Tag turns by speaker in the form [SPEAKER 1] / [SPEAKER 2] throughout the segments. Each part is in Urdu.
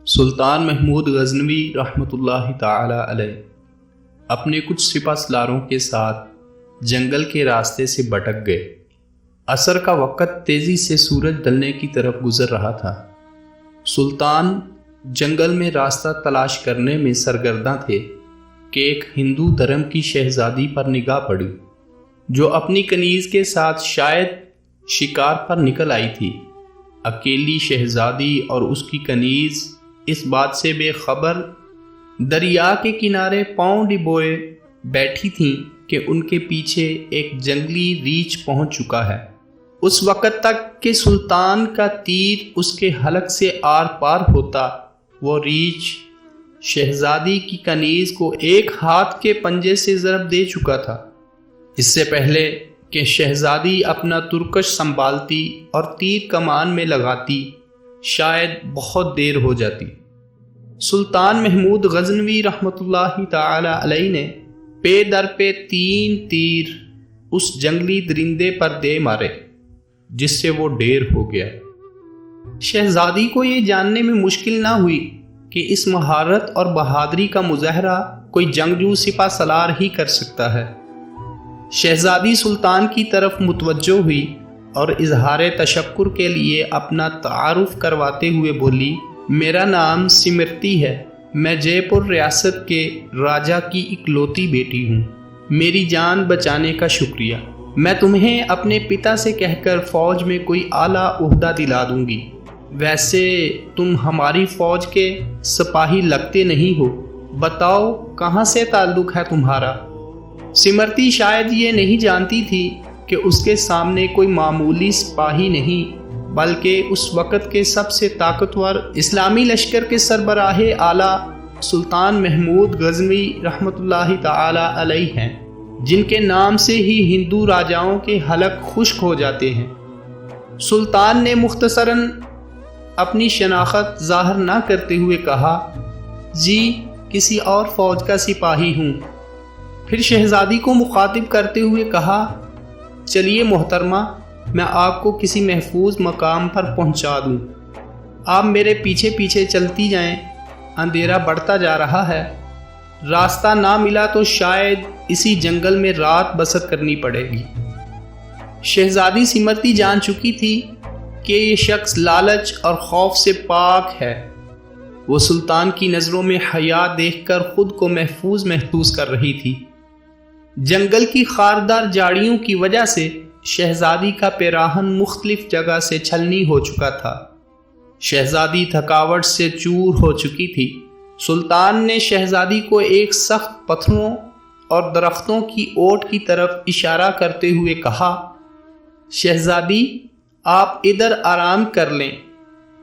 [SPEAKER 1] سلطان محمود غزنوی رحمۃ اللہ تعالی علیہ اپنے کچھ سپہ سالاروں کے ساتھ جنگل کے راستے سے بھٹک گئے۔ عصر کا وقت تیزی سے سورج ڈھلنے کی طرف گزر رہا تھا۔ سلطان جنگل میں راستہ تلاش کرنے میں سرگرداں تھے کہ ایک ہندو دھرم کی شہزادی پر نگاہ پڑی جو اپنی کنیز کے ساتھ شاید شکار پر نکل آئی تھی۔ اکیلی شہزادی اور اس کی کنیز اس بات سے بے خبر دریا کے کنارے پاؤں ڈبوئے بیٹھی تھیں کہ ان کے پیچھے ایک جنگلی ریچھ پہنچ چکا ہے۔ اس وقت تک کہ سلطان کا تیر اس کے حلق سے آر پار ہوتا، وہ ریچھ شہزادی کی کنیز کو ایک ہاتھ کے پنجے سے ضرب دے چکا تھا۔ اس سے پہلے کہ شہزادی اپنا ترکش سنبھالتی اور تیر کمان میں لگاتی، شاید بہت دیر ہو جاتی۔ سلطان محمود غزنوی رحمۃ اللہ تعالی علیہ نے پے در پہ 3 تیر اس جنگلی درندے پر دے مارے، جس سے وہ ڈیر ہو گیا۔ شہزادی کو یہ جاننے میں مشکل نہ ہوئی کہ اس مہارت اور بہادری کا مظاہرہ کوئی جنگجو سپہ سالار ہی کر سکتا ہے۔ شہزادی سلطان کی طرف متوجہ ہوئی اور اظہار تشکر کے لیے اپنا تعارف کرواتے ہوئے بولی، میرا نام سمرتی ہے، میں جے پور ریاست کے راجا کی اکلوتی بیٹی ہوں، میری جان بچانے کا شکریہ۔ میں تمہیں اپنے پتا سے کہہ کر فوج میں کوئی اعلیٰ عہدہ دلا دوں گی۔ ویسے تم ہماری فوج کے سپاہی لگتے نہیں ہو، بتاؤ کہاں سے تعلق ہے تمہارا؟ سمرتی شاید یہ نہیں جانتی تھی کہ اس کے سامنے کوئی معمولی سپاہی نہیں بلکہ اس وقت کے سب سے طاقتور اسلامی لشکر کے سربراہ اعلیٰ سلطان محمود غزنوی رحمۃ اللہ تعالی علیہ ہیں، جن کے نام سے ہی ہندو راجاؤں کے حلق خشک ہو جاتے ہیں۔ سلطان نے مختصراً اپنی شناخت ظاہر نہ کرتے ہوئے کہا، جی کسی اور فوج کا سپاہی ہوں۔ پھر شہزادی کو مخاطب کرتے ہوئے کہا، چلیے محترمہ، میں آپ کو کسی محفوظ مقام پر پہنچا دوں، آپ میرے پیچھے پیچھے چلتی جائیں، اندھیرا بڑھتا جا رہا ہے، راستہ نہ ملا تو شاید اسی جنگل میں رات بسر کرنی پڑے گی۔ شہزادی سمرتی جان چکی تھی کہ یہ شخص لالچ اور خوف سے پاک ہے۔ وہ سلطان کی نظروں میں حیا دیکھ کر خود کو محفوظ کر رہی تھی۔ جنگل کی خاردار جھاڑیوں کی وجہ سے شہزادی کا پیراہن مختلف جگہ سے چھلنی ہو چکا تھا۔ شہزادی تھکاوٹ سے چور ہو چکی تھی۔ سلطان نے شہزادی کو ایک سخت پتھروں اور درختوں کی اوٹ کی طرف اشارہ کرتے ہوئے کہا، شہزادی آپ ادھر آرام کر لیں،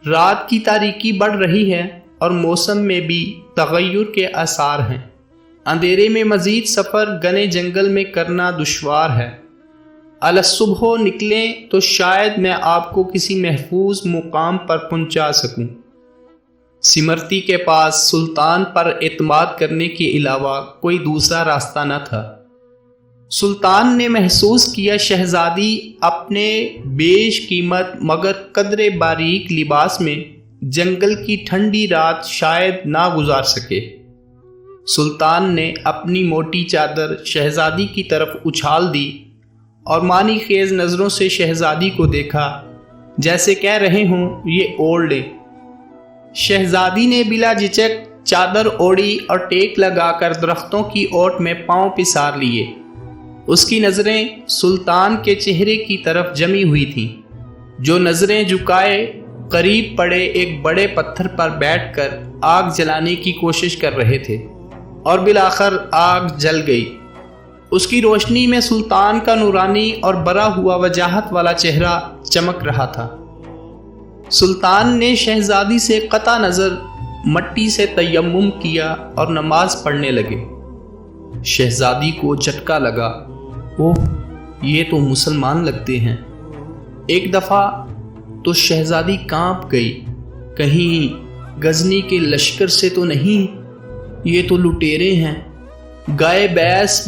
[SPEAKER 1] رات کی تاریکی بڑھ رہی ہے اور موسم میں بھی تغیر کے آثار ہیں، اندھیرے میں مزید سفر گھنے جنگل میں کرنا دشوار ہے، الصبح نکلیں تو شاید میں آپ کو کسی محفوظ مقام پر پہنچا سکوں۔ سمرتی کے پاس سلطان پر اعتماد کرنے کے علاوہ کوئی دوسرا راستہ نہ تھا۔ سلطان نے محسوس کیا شہزادی اپنے بیش قیمت مگر قدرے باریک لباس میں جنگل کی ٹھنڈی رات شاید نہ گزار سکے۔ سلطان نے اپنی موٹی چادر شہزادی کی طرف اچھال دی اور معنی خیز نظروں سے شہزادی کو دیکھا، جیسے کہہ رہے ہوں یہ اوڑھ لیں۔ شہزادی نے بلا جھجک چادر اوڑھی اور ٹیک لگا کر درختوں کی اوٹ میں پاؤں پسار لیے۔ اس کی نظریں سلطان کے چہرے کی طرف جمی ہوئی تھیں، جو نظریں جھکائے قریب پڑے ایک بڑے پتھر پر بیٹھ کر آگ جلانے کی کوشش کر رہے تھے، اور بالآخر آگ جل گئی۔ اس کی روشنی میں سلطان کا نورانی اور بھرا ہوا وجاہت والا چہرہ چمک رہا تھا۔ سلطان نے شہزادی سے قطع نظر مٹی سے تیمم کیا اور نماز پڑھنے لگے۔ شہزادی کو جھٹکا لگا، اوہ یہ تو مسلمان لگتے ہیں۔ ایک دفعہ تو شہزادی کانپ گئی، کہیں غزنی کے لشکر سے تو نہیں، یہ تو لٹیرے ہیں، گائے بیس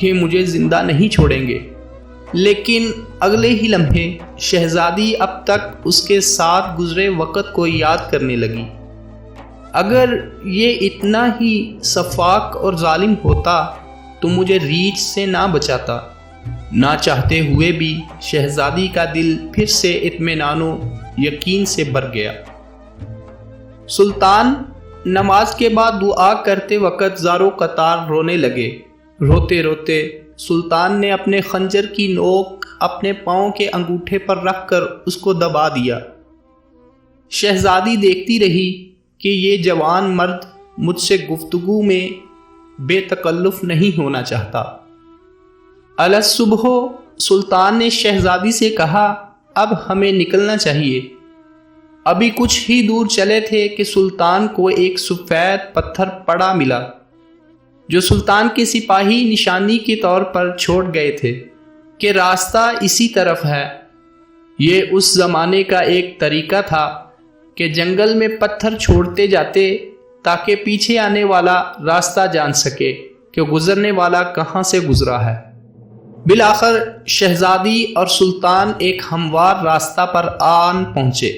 [SPEAKER 1] یہ مجھے زندہ نہیں چھوڑیں گے۔ لیکن اگلے ہی لمحے شہزادی اب تک اس کے ساتھ گزرے وقت کو یاد کرنے لگی۔ اگر یہ اتنا ہی سفاک اور ظالم ہوتا تو مجھے ریچھ سے نہ بچاتا۔ نہ چاہتے ہوئے بھی شہزادی کا دل پھر سے اطمینان و یقین سے بھر گیا۔ سلطان نماز کے بعد دعا کرتے وقت زار و قطار رونے لگے۔ روتے روتے سلطان نے اپنے خنجر کی نوک اپنے پاؤں کے انگوٹھے پر رکھ کر اس کو دبا دیا۔ شہزادی دیکھتی رہی کہ یہ جوان مرد مجھ سے گفتگو میں بے تکلف نہیں ہونا چاہتا۔ الصبح سلطان نے شہزادی سے کہا، اب ہمیں نکلنا چاہیے۔ ابھی کچھ ہی دور چلے تھے کہ سلطان کو ایک سفید پتھر پڑا ملا جو سلطان کے سپاہی نشانی کے طور پر چھوڑ گئے تھے کہ راستہ اسی طرف ہے۔ یہ اس زمانے کا ایک طریقہ تھا کہ جنگل میں پتھر چھوڑتے جاتے تاکہ پیچھے آنے والا راستہ جان سکے کہ گزرنے والا کہاں سے گزرا ہے۔ بالآخر شہزادی اور سلطان ایک ہموار راستہ پر آن پہنچے۔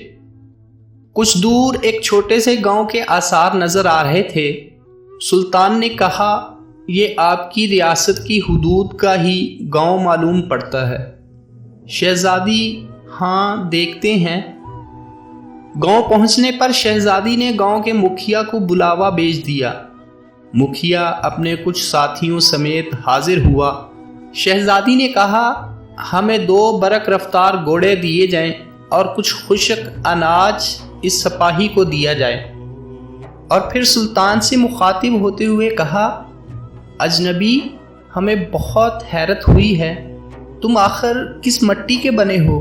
[SPEAKER 1] کچھ دور ایک چھوٹے سے گاؤں کے آثار نظر آ رہے تھے۔ سلطان نے کہا، یہ آپ کی ریاست کی حدود کا ہی گاؤں معلوم پڑتا ہے۔ شہزادی، ہاں دیکھتے ہیں۔ گاؤں پہنچنے پر شہزادی نے گاؤں کے مکھیا کو بلاوا بھیج دیا۔ مکھیا اپنے کچھ ساتھیوں سمیت حاضر ہوا۔ شہزادی نے کہا، ہمیں 2 برق رفتار گھوڑے دیے جائیں اور کچھ خشک اناج اس سپاہی کو دیا جائے۔ اور پھر سلطان سے مخاطب ہوتے ہوئے کہا، اجنبی، ہمیں بہت حیرت ہوئی ہے، تم آخر کس مٹی کے بنے ہو؟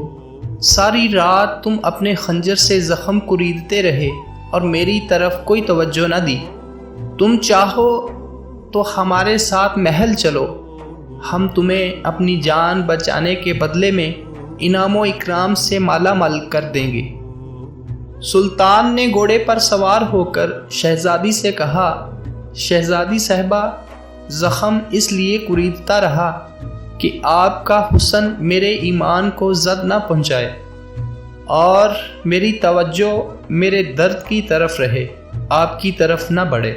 [SPEAKER 1] ساری رات تم اپنے خنجر سے زخم کریدتے رہے اور میری طرف کوئی توجہ نہ دی۔ تم چاہو تو ہمارے ساتھ محل چلو، ہم تمہیں اپنی جان بچانے کے بدلے میں انعام و اکرام سے مالا مال کر دیں گے۔ سلطان نے گھوڑے پر سوار ہو کر شہزادی سے کہا، شہزادی صاحبہ، زخم اس لیے کریدتا رہا کہ آپ کا حسن میرے ایمان کو زد نہ پہنچائے اور میری توجہ میرے درد کی طرف رہے، آپ کی طرف نہ بڑھے۔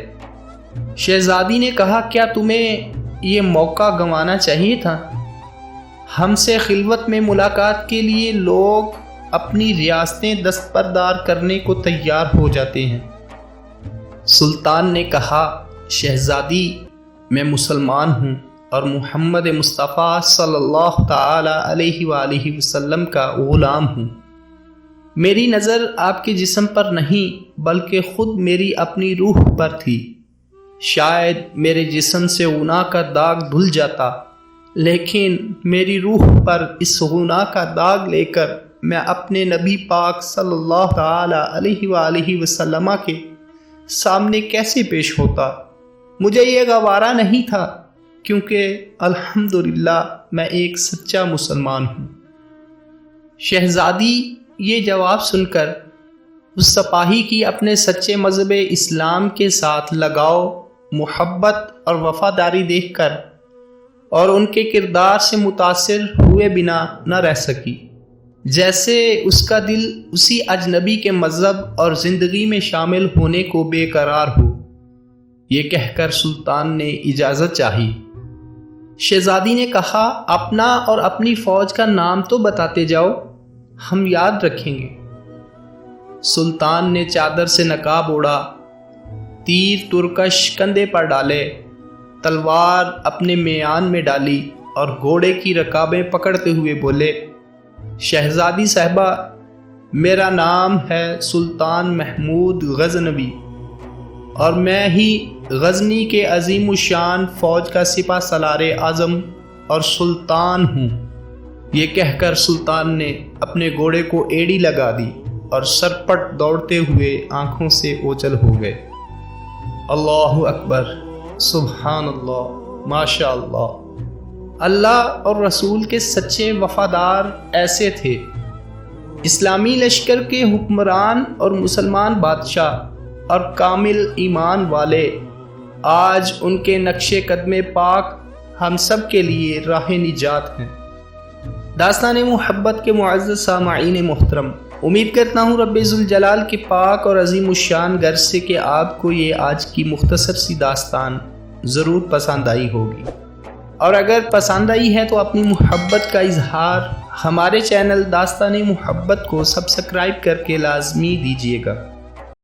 [SPEAKER 1] شہزادی نے کہا، کیا تمہیں یہ موقع گنوانا چاہیے تھا؟ ہم سے خلوت میں ملاقات کے لیے لوگ اپنی ریاستیں دستبردار کرنے کو تیار ہو جاتے ہیں۔ سلطان نے کہا، شہزادی، میں مسلمان ہوں اور محمد مصطفیٰ صلی اللہ تعالی علیہ وآلہ وسلم کا غلام ہوں۔ میری نظر آپ کے جسم پر نہیں بلکہ خود میری اپنی روح پر تھی۔ شاید میرے جسم سے غنا کا داغ دھل جاتا، لیکن میری روح پر اس غنا کا داغ لے کر میں اپنے نبی پاک صلی اللہ تعالی علیہ وآلہ وسلم کے سامنے کیسے پیش ہوتا؟ مجھے یہ گوارا نہیں تھا، کیونکہ الحمدللہ میں ایک سچا مسلمان ہوں۔ شہزادی یہ جواب سن کر اس سپاہی کی اپنے سچے مذہب اسلام کے ساتھ لگاؤ، محبت اور وفاداری دیکھ کر اور ان کے کردار سے متاثر ہوئے بنا نہ رہ سکی، جیسے اس کا دل اسی اجنبی کے مذہب اور زندگی میں شامل ہونے کو بے قرار ہو۔ یہ کہہ کر سلطان نے اجازت چاہی۔ شہزادی نے کہا، اپنا اور اپنی فوج کا نام تو بتاتے جاؤ، ہم یاد رکھیں گے۔ سلطان نے چادر سے نقاب اوڑھا، تیر ترکش کندھے پر ڈالے، تلوار اپنے میان میں ڈالی اور گھوڑے کی رکابیں پکڑتے ہوئے بولے، شہزادی صاحبہ، میرا نام ہے سلطان محمود غزنوی اور میں ہی غزنی کے عظیم الشان فوج کا سپہ سالار اعظم اور سلطان ہوں۔ یہ کہہ کر سلطان نے اپنے گھوڑے کو ایڑی لگا دی اور سرپٹ دوڑتے ہوئے آنکھوں سے اوجھل ہو گئے۔ اللہ اکبر، سبحان اللہ، ماشاء اللہ۔ اللہ اور رسول کے سچے وفادار ایسے تھے۔ اسلامی لشکر کے حکمران اور مسلمان بادشاہ اور کامل ایمان والے آج ان کے نقش قدم پاک ہم سب کے لیے راہ نجات ہیں۔ داستان محبت کے معزز سامعین محترم، امید کرتا ہوں رب ذوالجلال کے پاک اور عظیم الشان گر سے کہ آپ کو یہ آج کی مختصر سی داستان ضرور پسند آئی ہوگی، اور اگر پسند آئی ہے تو اپنی محبت کا اظہار ہمارے چینل داستان محبت کو سبسکرائب کر کے لازمی دیجیے گا۔